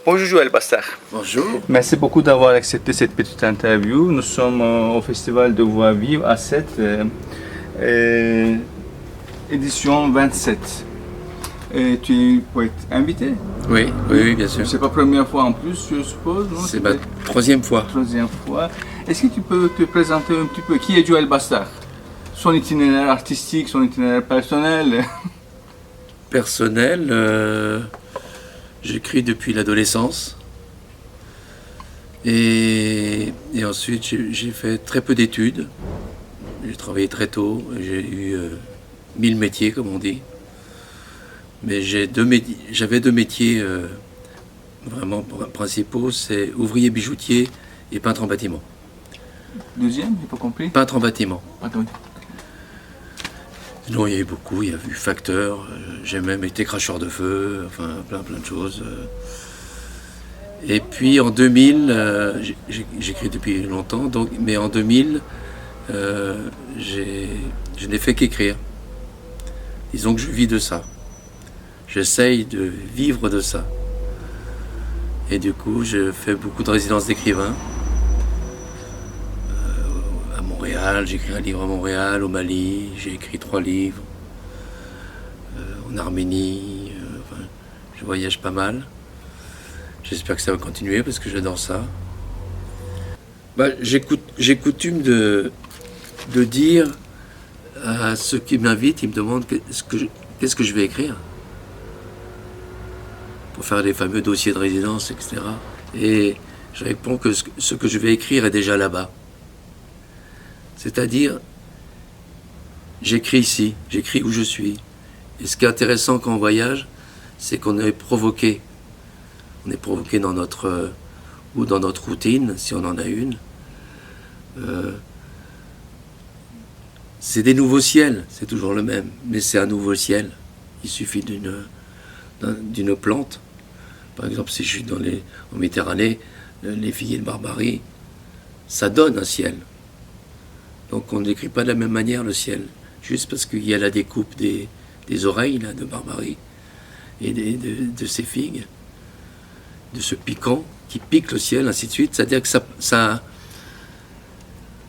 Bonjour Joël Bastard. Bonjour. Merci beaucoup d'avoir accepté cette petite interview. Nous sommes au Festival de Voix Vive à 7, édition 27. Et tu es poète invité? Oui, bien sûr. C'est pas la première fois en plus, je suppose, non? C'est ma troisième fois. Troisième fois. Est-ce que tu peux te présenter un petit peu? Qui est Joël Bastard? Son itinéraire artistique, son itinéraire personnel? Personnel, j'écris depuis l'adolescence. Et ensuite, j'ai fait très peu d'études. J'ai travaillé très tôt. J'ai eu 1000 métiers, comme on dit. Mais j'avais deux métiers vraiment principaux, c'est ouvrier bijoutier et peintre en bâtiment. Deuxième, j'ai pas compris. Peintre en bâtiment. Attends. Non, il y a eu beaucoup, il y a eu facteur, j'ai même été cracheur de feu, enfin plein de choses. Et puis en 2000, j'écris depuis longtemps, mais en 2000, je n'ai fait qu'écrire. Disons que je vis de ça. J'essaye de vivre de ça. Et du coup, je fais beaucoup de résidences d'écrivains. À Montréal, j'ai écrit un livre à Montréal, au Mali, j'ai écrit 3 livres. En Arménie, je voyage pas mal. J'espère que ça va continuer parce que j'adore ça. J'ai coutume de dire à ceux qui m'invitent, ils me demandent qu'est-ce que je vais écrire pour faire les fameux dossiers de résidence, etc. Et je réponds que ce que je vais écrire est déjà là-bas. C'est-à-dire, j'écris ici, j'écris où je suis. Et ce qui est intéressant quand on voyage, c'est qu'on est provoqué. On est provoqué dans notre routine, si on en a une. C'est des nouveaux ciels, c'est toujours le même, mais c'est un nouveau ciel. Il suffit d'une plante. Par exemple, si je suis en Méditerranée, les figuiers de Barbarie, ça donne un ciel. Donc on ne décrit pas de la même manière le ciel, juste parce qu'il y a la découpe des oreilles là, de Barbarie et de ces figues, de ce piquant qui pique le ciel, ainsi de suite. C'est-à-dire que ça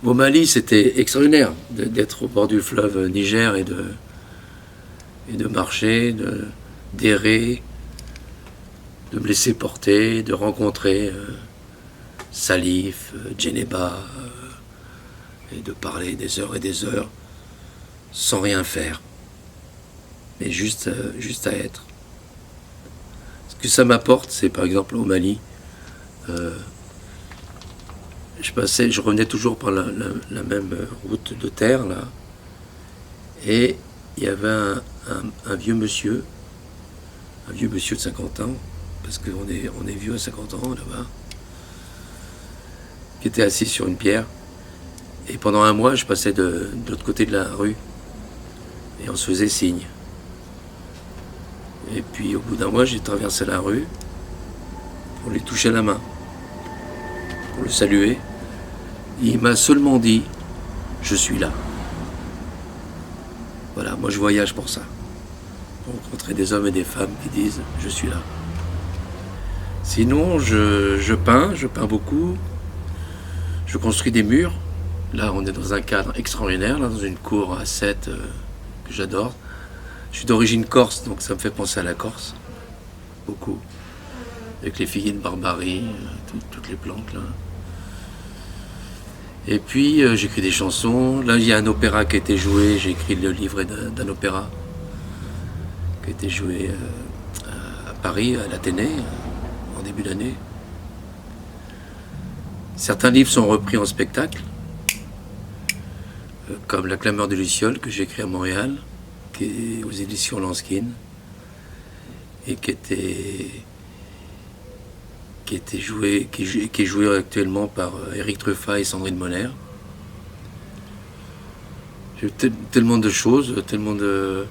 au Mali, c'était extraordinaire d'être au bord du fleuve Niger et de marcher, d'errer, de me laisser porter, de rencontrer Salif, Djeneba, et de parler des heures et des heures sans rien faire, mais juste à être. Ce que ça m'apporte, c'est par exemple au Mali, je revenais toujours par la même route de terre là, et il y avait un vieux monsieur de 50 ans, parce qu'on est vieux à 50 ans là-bas, qui était assis sur une pierre. Et pendant un mois, je passais de l'autre côté de la rue, et on se faisait signe. Et puis au bout d'un mois, j'ai traversé la rue pour lui toucher la main, pour le saluer. Il m'a seulement dit « Je suis là ». Voilà, moi je voyage pour ça. Pour rencontrer des hommes et des femmes qui disent « Je suis là ». Sinon, je peins beaucoup. Je construis des murs. Là, on est dans un cadre extraordinaire, là, dans une cour à 7 que j'adore. Je suis d'origine corse, donc ça me fait penser à la Corse, beaucoup. Avec les figuiers de Barbarie, toutes les plantes, là. Et puis, j'écris des chansons. Là, il y a un opéra qui a été joué. J'ai écrit le livret d'un opéra qui a été joué à Paris, à l'Athénée, en début d'année. Certains livres sont repris en spectacle, comme La Clameur de Luciole, que j'ai écrit à Montréal, qui est aux éditions Lanskin, et qui est joué actuellement par Éric Truffat et Sandrine Moller. J'ai tellement de choses, tellement de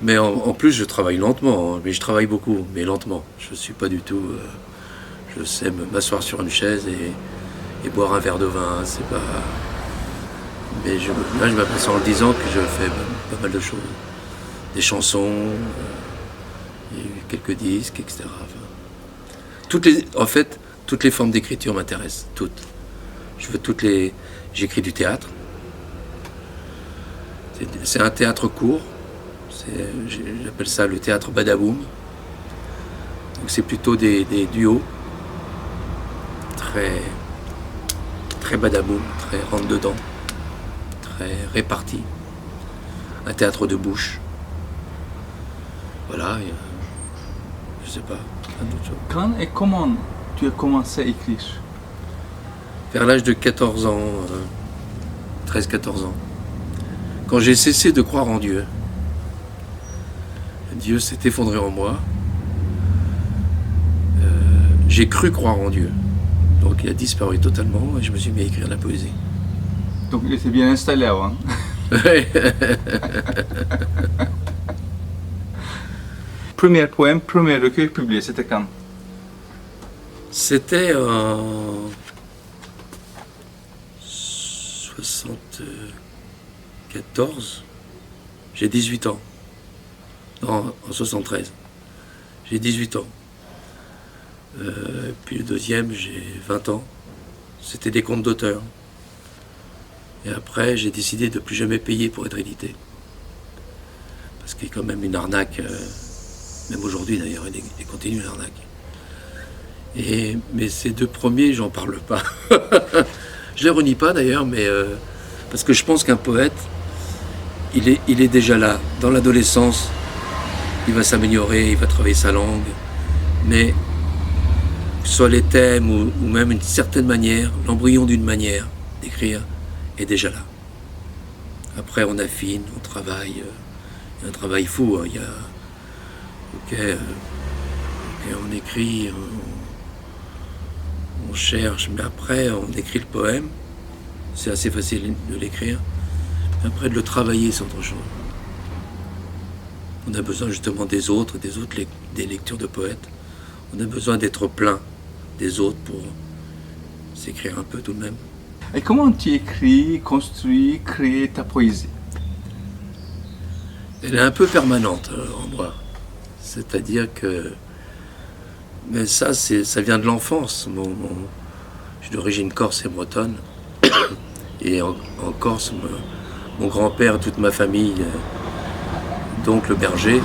Mais en plus, je travaille lentement, hein, mais je travaille beaucoup, mais lentement. Je suis pas du tout. Je sais m'asseoir sur une chaise et boire un verre de vin. Hein, c'est pas. Mais là, je m'aperçois en le disant que je fais pas mal de choses. Des chansons, il y a eu quelques disques, etc. Enfin, en fait, toutes les formes d'écriture m'intéressent, toutes. J'écris du théâtre. C'est un théâtre court. J'appelle ça le théâtre badaboum. Donc c'est plutôt des duos très badaboum, très rentre dedans, très répartis. Un théâtre de bouche. Voilà, je sais pas, plein d'autres choses. Quand et comment tu as commencé à écrire? Vers l'âge de 14 ans, 13-14 ans, quand j'ai cessé de croire en Dieu, Dieu s'est effondré en moi. J'ai cru croire en Dieu. Donc il a disparu totalement et je me suis mis à écrire de la poésie. Donc il était bien installé avant. Premier poème, premier recueil publié, c'était quand? C'était en 74. J'ai 18 ans. Non, en 73. J'ai 18 ans. Puis le deuxième, j'ai 20 ans. C'était des contes d'auteur. Et après, j'ai décidé de ne plus jamais payer pour être édité. Parce qu'il y a quand même une arnaque, même aujourd'hui d'ailleurs, il continue l'arnaque. Mais ces deux premiers, j'en parle pas. Je les renie pas d'ailleurs, mais parce que je pense qu'un poète, il est déjà là. Dans l'adolescence, il va s'améliorer, il va travailler sa langue. Mais que ce soit les thèmes ou même une certaine manière, l'embryon d'une manière d'écrire est déjà là. Après, on affine, on travaille. Il y a un travail fou. Hein. Il y a, on écrit, on cherche, mais après, on écrit le poème. C'est assez facile de l'écrire. Après, de le travailler, c'est autre chose. On a besoin justement des autres, des lectures de poètes. On a besoin d'être plein des autres pour s'écrire un peu tout de même. Et comment tu écris, construis, crées ta poésie? Elle est un peu permanente en moi. C'est-à-dire que... Mais ça vient de l'enfance. Je suis d'origine corse et bretonne. Et en Corse, mon grand-père, toute ma famille, donc le berger,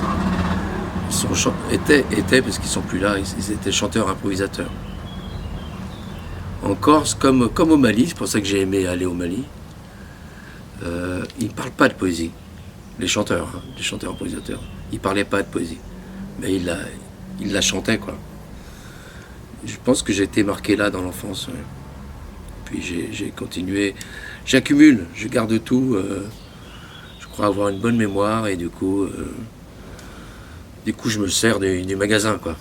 étaient, parce qu'ils ne sont plus là, ils étaient chanteurs improvisateurs. En Corse, comme au Mali, c'est pour ça que j'ai aimé aller au Mali, ils ne parlent pas de poésie. Les chanteurs improvisateurs, ils ne parlaient pas de poésie. Mais ils la chantaient, quoi. Je pense que j'ai été marqué là dans l'enfance. Ouais. Puis j'ai continué. J'accumule, je garde tout. Je crois avoir une bonne mémoire et du coup je me sers du magasin, quoi.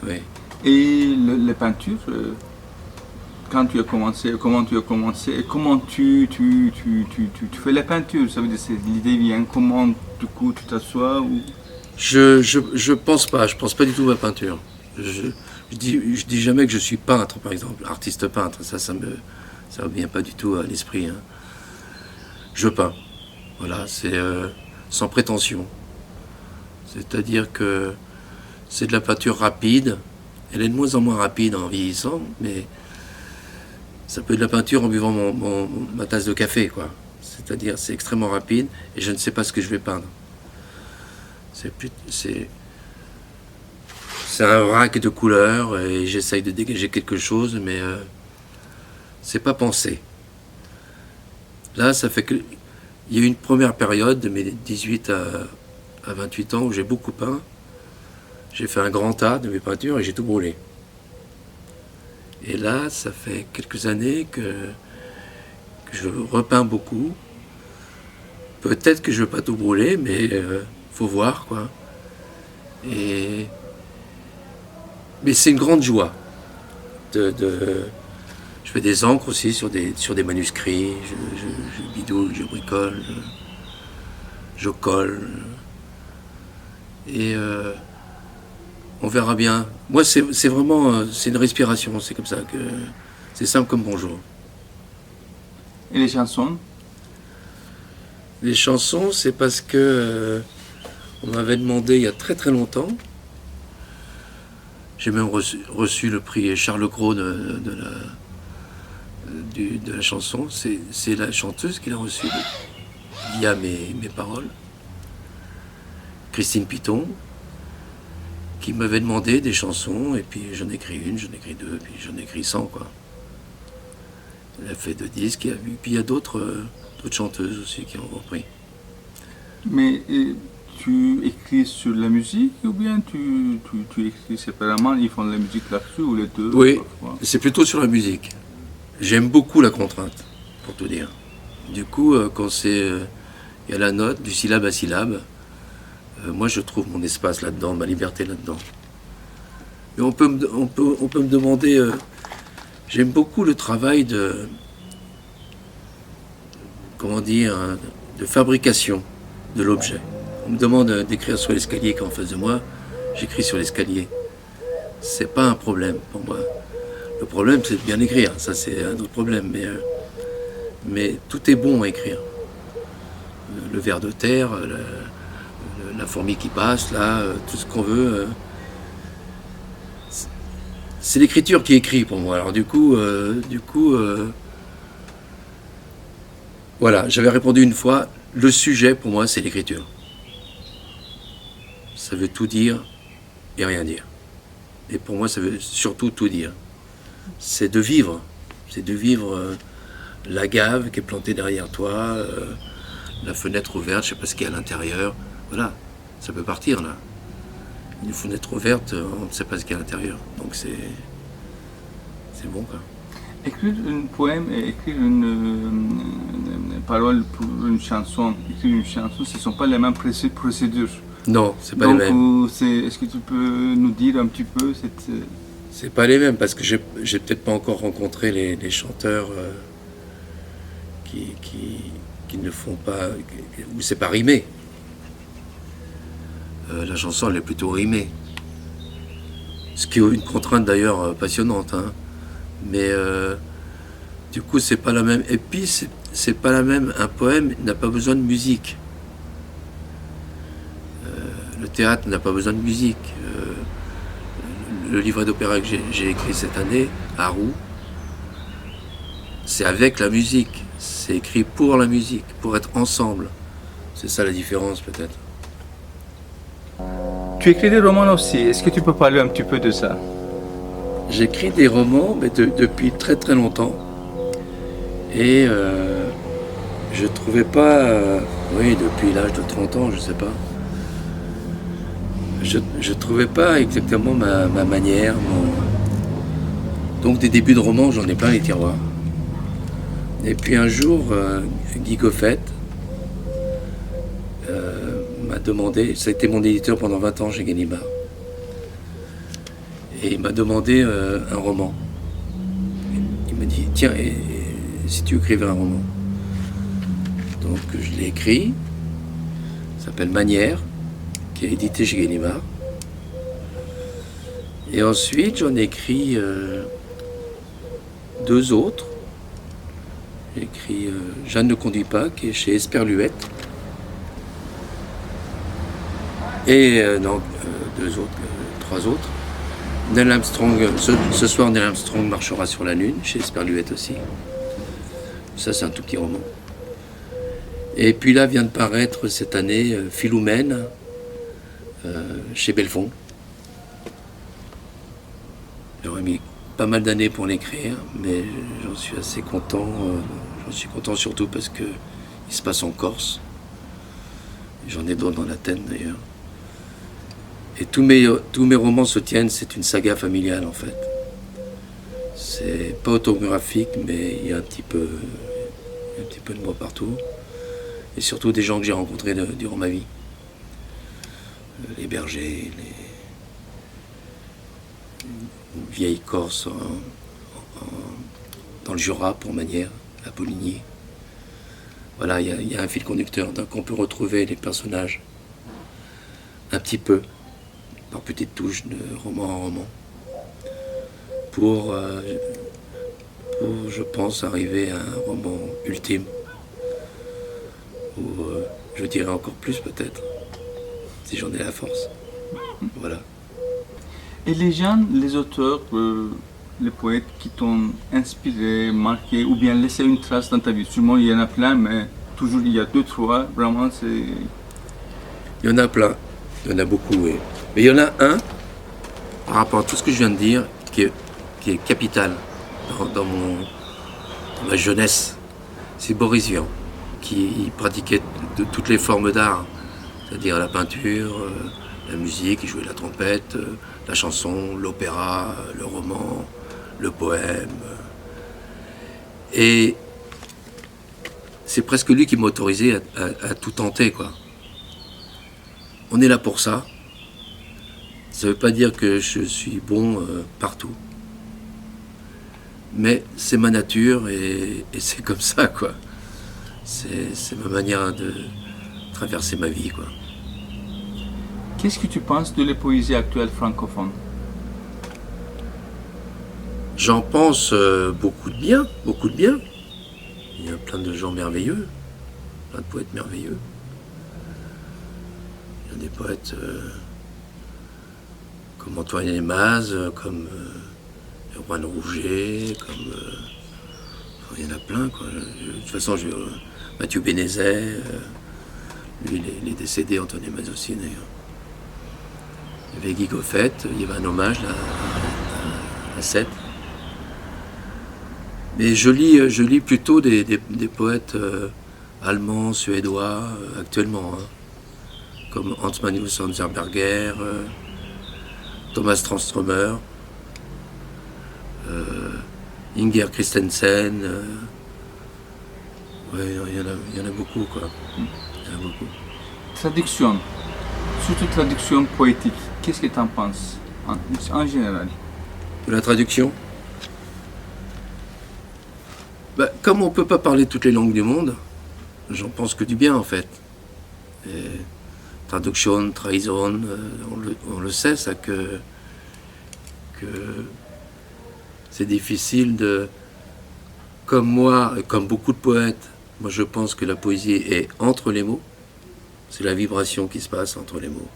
Ouais. Et les peintures, quand tu as commencé, comment tu as commencé, comment tu fais la peinture? Ça veut dire, l'idée vient comment, du coup, tu t'assois ou... Je pense pas du tout à ma peinture. Je dis jamais que je suis peintre, par exemple, artiste peintre, ça me vient pas du tout à l'esprit. Hein. Je peins, voilà, c'est sans prétention. C'est-à-dire que c'est de la peinture rapide, elle est de moins en moins rapide en vieillissant, mais ça peut être de la peinture en buvant ma tasse de café, quoi. C'est-à-dire c'est extrêmement rapide et je ne sais pas ce que je vais peindre. C'est un vrac de couleurs et j'essaye de dégager quelque chose, mais c'est pas pensé. Là, ça fait que il y a eu une première période de mes 18 à 28 ans où j'ai beaucoup peint. J'ai fait un grand tas de mes peintures et j'ai tout brûlé. Et là, ça fait quelques années que je repeins beaucoup. Peut-être que je ne vais pas tout brûler, mais faut voir, quoi. Mais c'est une grande joie. Je fais des encres aussi sur des manuscrits, je bidouille, je bricole. je colle. Et on verra bien. Moi, c'est vraiment c'est une respiration, c'est comme ça que c'est simple comme bonjour. Et les chansons? Les chansons, c'est parce que on m'avait demandé il y a très très longtemps. J'ai même reçu le prix Charles Cros de la chanson. C'est la chanteuse qui l'a reçu via mes paroles. Christine Piton, qui m'avait demandé des chansons, et puis j'en ai écrit une, j'en ai écrit deux, puis j'en ai écrit 100, quoi. Elle a fait 2 disques, et puis il y a d'autres chanteuses aussi qui ont repris. Mais tu écris sur la musique ou bien tu écris séparément, ils font de la musique là-dessus ou les deux? Oui, parfois? c'est plutôt sur la musique. J'aime beaucoup la contrainte, pour tout dire. Du coup, quand il y a la note, du syllabe à syllabe, moi je trouve mon espace là-dedans, ma liberté là-dedans. Mais on peut me demander, j'aime beaucoup le travail de, comment dire, de fabrication de l'objet. On me demande d'écrire sur l'escalier qui est en face de moi, j'écris sur l'escalier. C'est pas un problème pour moi. Le problème, c'est de bien écrire, ça c'est un autre problème, mais tout est bon à écrire. Le ver de terre, la fourmi qui passe, là, tout ce qu'on veut. C'est l'écriture qui écrit pour moi. Alors du coup, voilà, j'avais répondu une fois, le sujet pour moi c'est l'écriture. Ça veut tout dire et rien dire. Et pour moi ça veut surtout tout dire. C'est de vivre la gave qui est plantée derrière toi, la fenêtre ouverte, je sais pas ce qu'il y a à l'intérieur. Voilà, ça peut partir là. Une fenêtre ouverte, on ne sait pas ce qu'il y a à l'intérieur. Donc c'est bon quoi. Écrire un poème et écrire une parole pour une chanson, écrire une chanson, ce ne sont pas les mêmes procédures. Non, c'est pas les mêmes. Donc, est-ce que tu peux nous dire un petit peu cette... C'est pas les mêmes parce que j'ai peut-être pas encore rencontré les chanteurs qui ne font pas, où c'est pas rimé. La chanson elle est plutôt rimée. Ce qui est une contrainte d'ailleurs passionnante. Hein. Mais du coup c'est pas la même. Et puis c'est pas la même. Un poème n'a pas besoin de musique. Le théâtre n'a pas besoin de musique. Le livret d'opéra que j'ai écrit cette année, à Roux, c'est avec la musique. C'est écrit pour la musique, pour être ensemble. C'est ça la différence peut-être. Tu écris des romans aussi, est-ce que tu peux parler un petit peu de ça? J'écris des romans mais depuis très très longtemps. Et je trouvais pas, oui, depuis l'âge de 30 ans, je sais pas. Je trouvais pas exactement ma manière. Donc des débuts de romans, j'en ai plein les tiroirs. Et puis un jour, Guy Goffet m'a demandé, ça a été mon éditeur pendant 20 ans chez Gallimard, et il m'a demandé un roman. Il m'a dit, tiens, et si tu écrivais un roman? Donc je l'ai écrit, ça s'appelle Manière, qui est édité chez Gallimard. Et ensuite, j'en ai écrit 2 autres. J'ai écrit Jeanne ne conduit pas, qui est chez Esperluette. Et 2 autres, 3 autres. Neil Armstrong, ce soir, Neil Armstrong marchera sur la Lune, chez Esperluette aussi. Ça, c'est un tout petit roman. Et puis là, vient de paraître cette année Philomène, chez Belfond. J'aurais mis pas mal d'années pour l'écrire, mais j'en suis assez content. J'en suis content surtout parce que il se passe en Corse. J'en ai d'autres dans l'Athènes d'ailleurs. Et tous mes romans se tiennent, c'est une saga familiale en fait. C'est pas autobiographique, mais il y a un petit peu de moi partout. Et surtout des gens que j'ai rencontrés durant ma vie. Les bergers, une vieille Corse dans le Jura pour Manière, à Poligny. Voilà, il y a un fil conducteur. Donc on peut retrouver les personnages un petit peu, par petites touches de roman en roman, pour je pense, arriver à un roman ultime, ou je dirais encore plus peut-être, si j'en ai la force. Voilà. Et les gens, les auteurs, les poètes qui t'ont inspiré, marqué, ou bien laissé une trace dans ta vie, sûrement il y en a plein, mais toujours il y a deux, trois, vraiment c'est... Il y en a plein, il y en a beaucoup, oui. Mais il y en a un, par rapport à tout ce que je viens de dire, qui est capital dans ma jeunesse. C'est Boris Vian, qui pratiquait toutes les formes d'art, c'est-à-dire la peinture, la musique, il jouait la trompette, la chanson, l'opéra, le roman, le poème. Et c'est presque lui qui m'a autorisé à tout tenter, quoi. On est là pour ça. Ça ne veut pas dire que je suis bon partout. Mais c'est ma nature et c'est comme ça, quoi. C'est ma manière de traverser ma vie, quoi. Qu'est-ce que tu penses de la poésie actuelle francophone? J'en pense beaucoup de bien, beaucoup de bien. Il y a plein de gens merveilleux, plein de poètes merveilleux. Il y a des poètes comme Antoine Lemaze, comme Erwan Rouget, comme... enfin, il y en a plein, quoi. De toute façon, Mathieu Bénézet, lui, il est décédé, Antoine Lemaze aussi, d'ailleurs. Il y avait Guy Goffet, il y avait un hommage là, à Sète. Mais je lis plutôt des poètes allemands, suédois, actuellement, hein, comme Hans Magnus Enzensberger, Thomas Tranströmer, Inger Christensen. Ouais, il y en a beaucoup, quoi. Il y en a beaucoup. Traduction, surtout traduction poétique, qu'est-ce que tu en penses en général? De la traduction? Bah, comme on ne peut pas parler toutes les langues du monde, j'en pense que du bien, en fait. Et traduction, trahison, on le sait, ça, que c'est difficile de... Comme moi, et comme beaucoup de poètes, moi je pense que la poésie est entre les mots. C'est la vibration qui se passe entre les mots.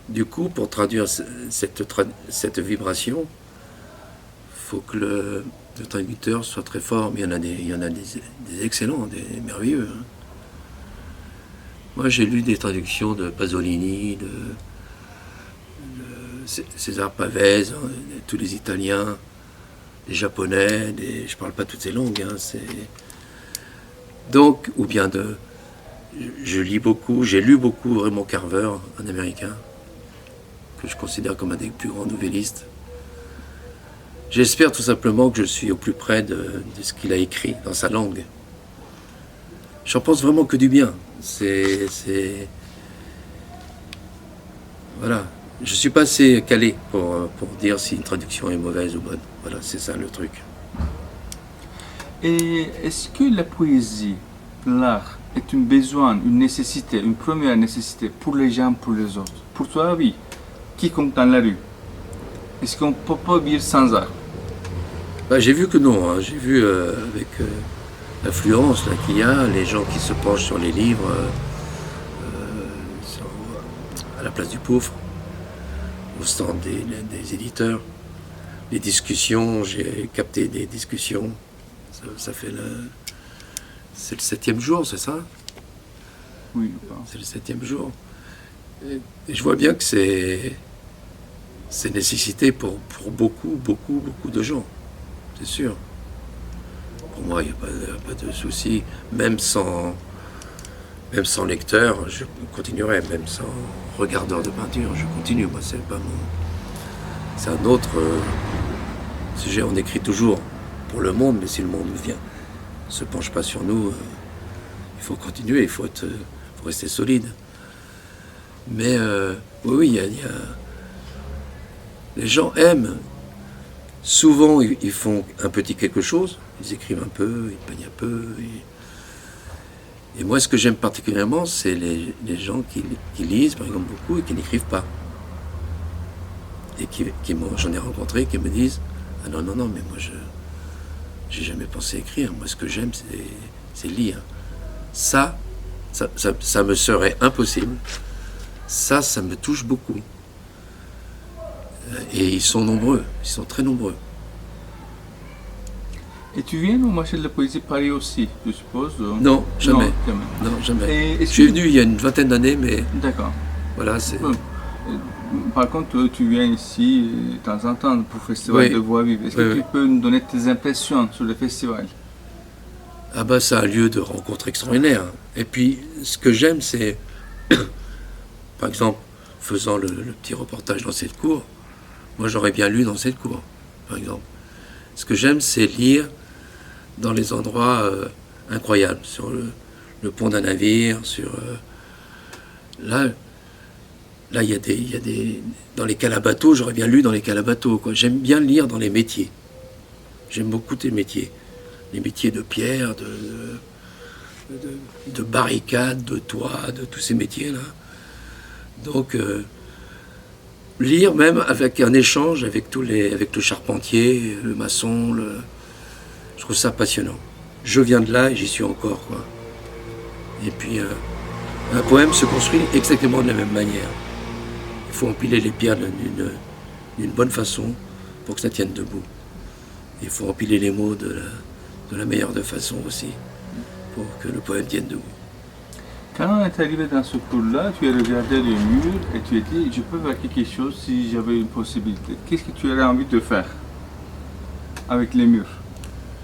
Du coup, pour traduire cette vibration, il faut que le traducteur soit très fort. Mais il y en a des excellents, des merveilleux. Hein. Moi, j'ai lu des traductions de Pasolini, de César Pavese, hein, tous les Italiens, des Japonais, je ne parle pas toutes ces langues. Hein, donc, ou bien j'ai lu beaucoup Raymond Carver, un Américain, que je considère comme un des plus grands nouvellistes. J'espère tout simplement que je suis au plus près de ce qu'il a écrit dans sa langue. J'en pense vraiment que du bien. Voilà. Je ne suis pas assez calé pour dire si une traduction est mauvaise ou bonne. Voilà, c'est ça le truc. Et est-ce que la poésie, l'art, est un besoin, une nécessité, une première nécessité pour les gens, pour les autres? Pour toi, oui. Quiconque dans la rue. Est-ce qu'on ne peut pas vivre sans art? Bah, j'ai vu que non. Hein. J'ai vu avec l'affluence qu'il y a, les gens qui se penchent sur les livres à la place du pauvre, au stand des éditeurs. Les discussions, j'ai capté des discussions. Ça fait c'est le 7e jour, c'est ça? Oui. C'est le 7e jour. Et je vois bien que c'est nécessité pour beaucoup de gens, c'est sûr. Pour moi, il n'y a pas de souci. Même sans lecteur, je continuerai. Même sans regardeur de peinture, je continue. Moi, c'est pas c'est un autre sujet. On écrit toujours pour le monde, mais si le monde ne se penche pas sur nous, il faut continuer, il faut rester solide. Mais oui, les gens aiment. Souvent, ils font un petit quelque chose. Ils écrivent un peu, ils peignent un peu. Et moi, ce que j'aime particulièrement, c'est les gens qui lisent, par exemple, beaucoup et qui n'écrivent pas. Et j'en ai rencontré qui me disent « Ah non, non, non, mais moi, j'ai jamais pensé écrire. Moi, ce que j'aime, c'est lire. Ça me serait impossible. Ça me touche beaucoup. Et ils sont nombreux, ils sont très nombreux. » Et tu viens au marché de la poésie Paris aussi, je suppose? Non, jamais. Non, jamais. Non, jamais. Et Je suis venu il y a une vingtaine d'années, mais D'accord. voilà, c'est... Par contre, tu viens ici de temps en temps pour le festival Oui. de voix vive. Est-ce que Oui, tu peux nous donner tes impressions sur le festival? Ah bah, c'est un lieu de rencontre extraordinaire. Et puis, ce que j'aime, c'est, par exemple, faisant le petit reportage dans cette cour, moi j'aurais bien lu dans cette cour, par exemple. Ce que j'aime, c'est lire dans les endroits incroyables, sur le pont d'un navire, là, il y a des... Dans les cales à bateaux, j'aurais bien lu dans les cales à bateaux, quoi. J'aime bien lire dans les métiers. J'aime beaucoup les métiers. Les métiers de pierre, de barricades, de toits, de tous ces métiers-là. Donc, lire même avec un échange avec avec le charpentier, le maçon, je trouve ça passionnant. Je viens de là et j'y suis encore, quoi. Et puis, un poème se construit exactement de la même manière. Il faut empiler les pierres d'une bonne façon pour que ça tienne debout. Il faut empiler les mots de la meilleure de façon aussi, pour que le poème tienne debout. Quand on est arrivé dans ce cours-là, tu as regardé les murs et tu as dit, je peux faire quelque chose si j'avais une possibilité. Qu'est-ce que tu aurais envie de faire avec les murs?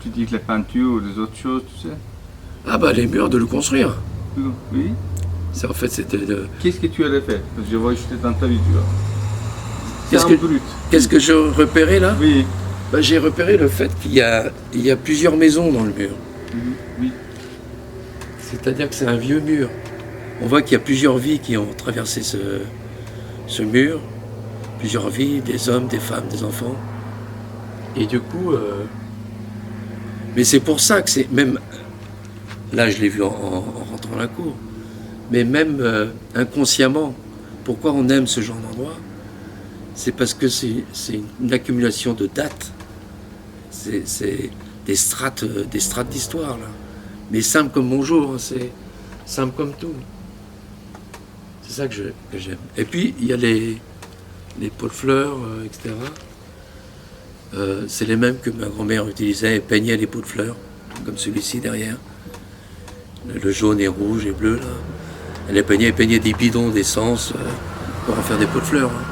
Tu dis que les peintures ou des autres choses, tu sais? Ah bah les murs, de le construire. Oui. En fait, c'était Qu'est-ce que tu aurais fait? Parce que je vois juste dans ta vidéo. Qu'est-ce que je repérais là? Oui. Bah, j'ai repéré le fait qu'il y a plusieurs maisons dans le mur. Oui. C'est-à-dire que c'est un vieux mur. On voit qu'il y a plusieurs vies qui ont traversé ce mur. Plusieurs vies, des hommes, des femmes, des enfants. Et du coup... Mais c'est pour ça que c'est... Même... Là, je l'ai vu en rentrant à la cour. Mais même inconsciemment, pourquoi on aime ce genre d'endroit? C'est parce que c'est une accumulation de dates. C'est des strates d'histoire, là. Mais simple comme bonjour, hein, c'est simple comme tout. C'est ça que j'aime. Et puis, il y a les pots de fleurs, etc. C'est les mêmes que ma grand-mère utilisait et peignait les pots de fleurs, comme celui-ci derrière. Le jaune et rouge et bleu, là. Elle peignait des bidons d'essence pour en faire des pots de fleurs. Hein.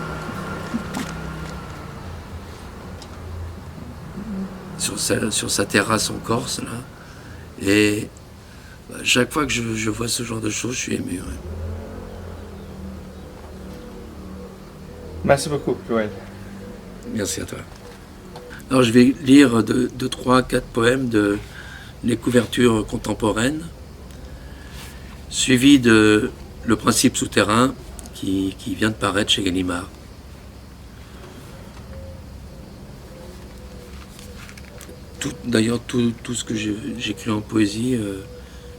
Sur sa terrasse en Corse, là. Et chaque fois que je vois ce genre de choses, je suis ému. Ouais. Merci beaucoup, Joël. Merci à toi. Alors je vais lire 2, 3, 4 poèmes de les couvertures contemporaines, suivi de Le principe souterrain qui vient de paraître chez Gallimard. D'ailleurs, tout ce que j'écris en poésie,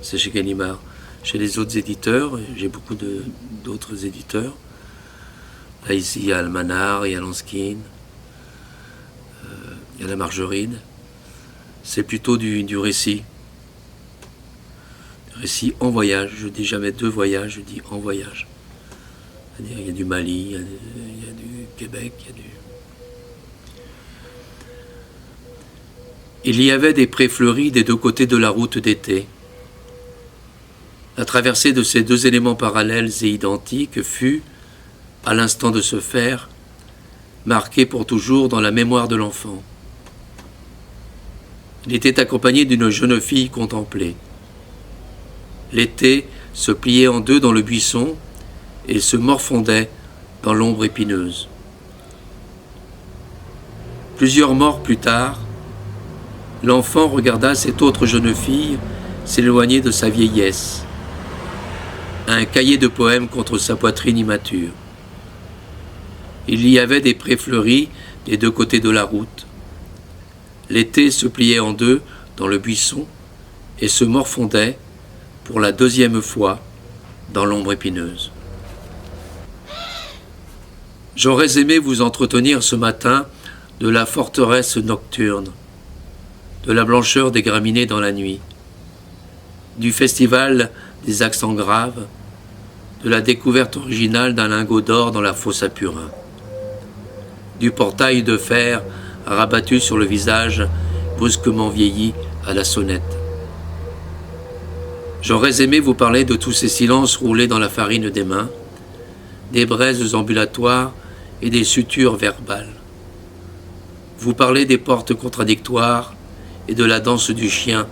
c'est chez Gallimard. Chez les autres éditeurs, j'ai beaucoup d'autres éditeurs. Là, ici, il y a Almanar, il y a Lanskin, il y a la Margeride. C'est plutôt du récit. Récit en voyage. Je dis jamais de voyage, je dis en voyage. C'est-à-dire, il y a du Mali, il y a du Québec, il y a du... Il y avait des prés fleuris des deux côtés de la route d'été. La traversée de ces deux éléments parallèles et identiques fut, à l'instant de se faire, marquée pour toujours dans la mémoire de l'enfant. Il était accompagné d'une jeune fille contemplée. L'été se pliait en deux dans le buisson et se morfondait dans l'ombre épineuse. Plusieurs morts plus tard, l'enfant regarda cette autre jeune fille s'éloigner de sa vieillesse, un cahier de poèmes contre sa poitrine immature. Il y avait des prés fleuris des deux côtés de la route. L'été se pliait en deux dans le buisson et se morfondait pour la deuxième fois dans l'ombre épineuse. J'aurais aimé vous entretenir ce matin de la forteresse nocturne, de la blancheur des graminées dans la nuit, du festival des accents graves, de la découverte originale d'un lingot d'or dans la fosse à purin, du portail de fer rabattu sur le visage brusquement vieilli à la sonnette. J'aurais aimé vous parler de tous ces silences roulés dans la farine des mains, des braises ambulatoires et des sutures verbales. Vous parler des portes contradictoires et de la danse du chien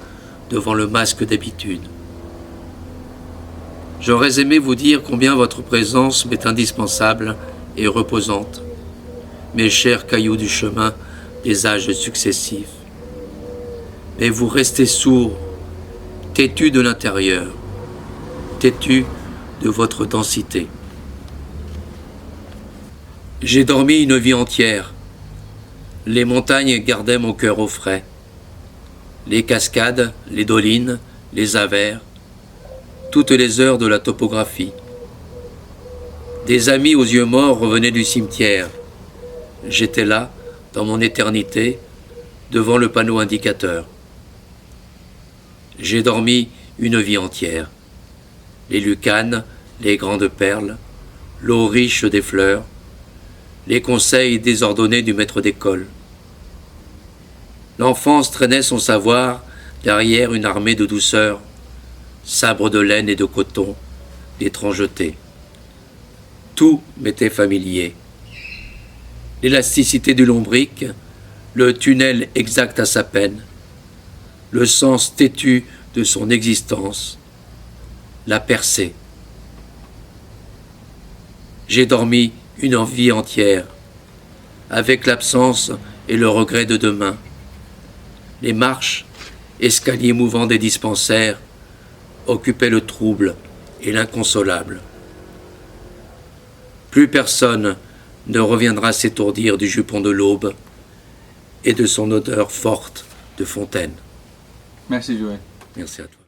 devant le masque d'habitude. J'aurais aimé vous dire combien votre présence m'est indispensable et reposante, mes chers cailloux du chemin des âges successifs. Mais vous restez sourds, têtus de l'intérieur, têtus de votre densité. J'ai dormi une vie entière. Les montagnes gardaient mon cœur au frais. Les cascades, les dolines, les avers, toutes les heures de la topographie. Des amis aux yeux morts revenaient du cimetière. J'étais là, dans mon éternité, devant le panneau indicateur. J'ai dormi une vie entière. Les lucanes, les grandes perles, l'eau riche des fleurs, les conseils désordonnés du maître d'école. L'enfance traînait son savoir derrière une armée de douceur, sabre de laine et de coton, d'étrangeté. Tout m'était familier. L'élasticité du lombric, le tunnel exact à sa peine, le sens têtu de son existence, la percée. J'ai dormi une vie entière, avec l'absence et le regret de demain. Les marches, escaliers mouvants des dispensaires, occupaient le trouble et l'inconsolable. Plus personne ne reviendra s'étourdir du jupon de l'aube et de son odeur forte de fontaine. Merci Joël. Merci à toi.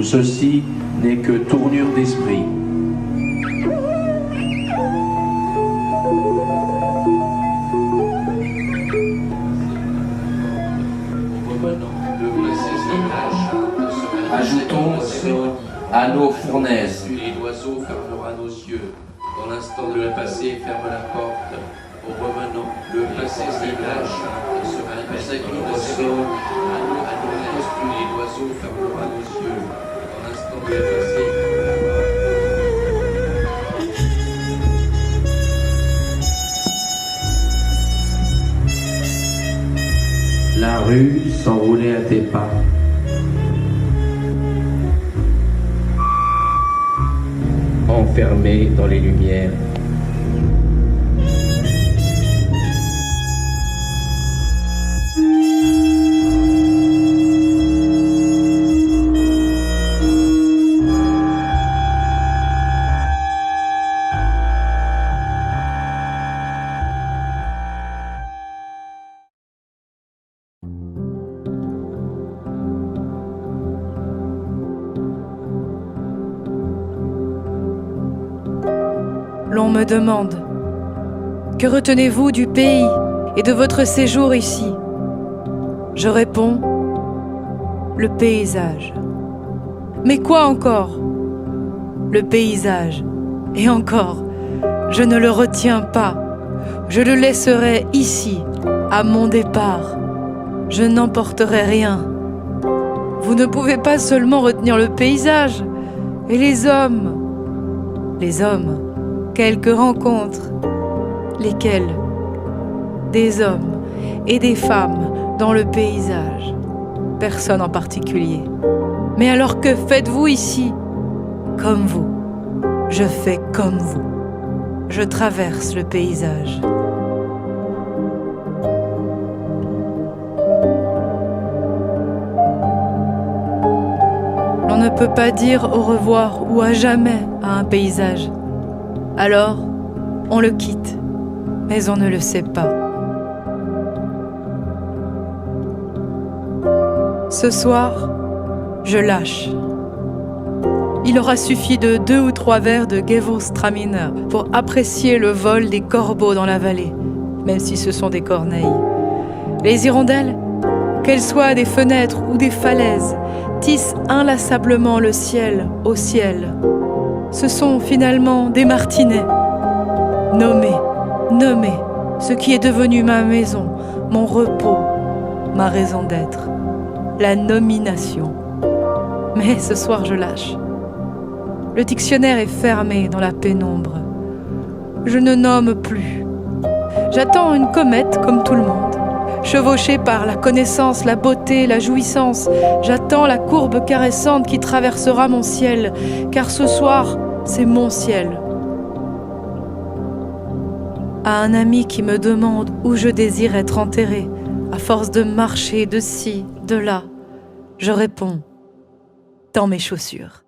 ceci n'est que tournure d'esprit. Ajoutons à nos fournaises. Et l'oiseau fermera nos yeux. Dans l'instant de le passé, ferme la porte. Au revenant, le passé s'égage. Et l'oiseau fermera nos yeux. Dans l'instant de le passé. La rue s'enroulait à tes pas. Enfermé dans les lumières. L'on me demande, que retenez-vous du pays et de votre séjour ici? Je réponds, le paysage. Mais quoi encore? Le paysage. Et encore, je ne le retiens pas. Je le laisserai ici, à mon départ. Je n'emporterai rien. Vous ne pouvez pas seulement retenir le paysage. Et les hommes? Les hommes. Quelques rencontres. Lesquelles? Des hommes et des femmes dans le paysage. Personne en particulier. Mais alors que faites-vous ici? Comme vous. Je fais comme vous. Je traverse le paysage. On ne peut pas dire au revoir ou à jamais à un paysage. Alors, on le quitte, mais on ne le sait pas. Ce soir, je lâche. Il aura suffi de 2 ou 3 verres de Gewürztraminer pour apprécier le vol des corbeaux dans la vallée, même si ce sont des corneilles. Les hirondelles, qu'elles soient des fenêtres ou des falaises, tissent inlassablement le ciel au ciel. Ce sont finalement des martinets. Nommer ce qui est devenu ma maison, mon repos, ma raison d'être, la nomination. Mais ce soir je lâche. Le dictionnaire est fermé dans la pénombre. Je ne nomme plus. J'attends une comète comme tout le monde. Chevauchée par la connaissance, la beauté, la jouissance, j'attends la courbe caressante qui traversera mon ciel, car ce soir, c'est mon ciel. À un ami qui me demande où je désire être enterré, à force de marcher de ci, de là, je réponds, dans mes chaussures.